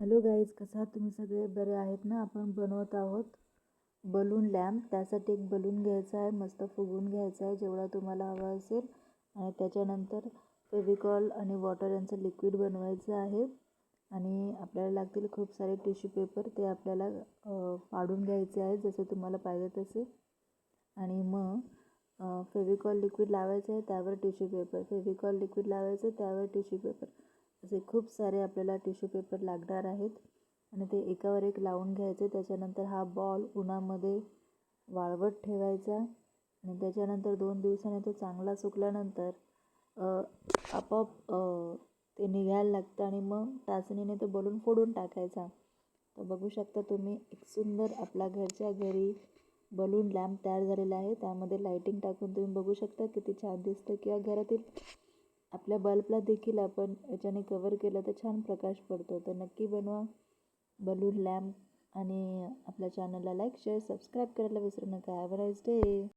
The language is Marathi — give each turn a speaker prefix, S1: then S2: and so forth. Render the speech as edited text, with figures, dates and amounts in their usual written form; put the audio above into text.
S1: हॅलो गाईज, कसा आहात तुम्ही सगळे? बरे आहेत ना? आपण बनवत आहोत बलून लॅम्प. त्यासाठी एक बलून घ्यायचा आहे, मस्त फुगवून घ्यायचा आहे जेवढा तुम्हाला हवा असेल. आणि त्याच्यानंतर फेविकॉल आणि वॉटर यांचं लिक्विड बनवायचं आहे. आणि आपल्याला लागतील खूप सारे टिश्यू पेपर, ते आपल्याला पाडून घ्यायचे आहे जसे तुम्हाला पाहिजे तसे. आणि मग फेविकॉल लिक्विड लावायचं आहे, त्यावर टिश्यू पेपर, फेविकॉल लिक्विड लावायचं त्यावर टिश्यू पेपर, असे खूप सारे आपल्याला टिश्यू पेपर लागणार आहेत. आणि ते एकावर एक लावून घ्यायचे. त्याच्यानंतर हा बॉल उन्हामध्ये वाळवत ठेवायचा. आणि त्याच्यानंतर 2 दिवसांनी तो चांगला सुकल्यानंतर आपोआप ते निघायला लागतं. आणि मग टाचणीने तो बलून फोडून टाकायचा. तर बघू शकता तुम्ही, एक सुंदर आपल्या घरच्या घरी बलून लॅम्प तयार झालेला आहे. त्यामध्ये लाइटिंग टाकून तुम्ही बघू शकता किती छान दिसतं. किंवा घरातील आपल्या बल्बला देखील आपण याच्याने कवर केलं तर छान प्रकाश पडतो. तर नक्की बनवा बलून लॅम्प. आणि आपल्या चॅनलला लाईक, शेअर, सबस्क्राईब करायला विसरू नका. Have a nice day.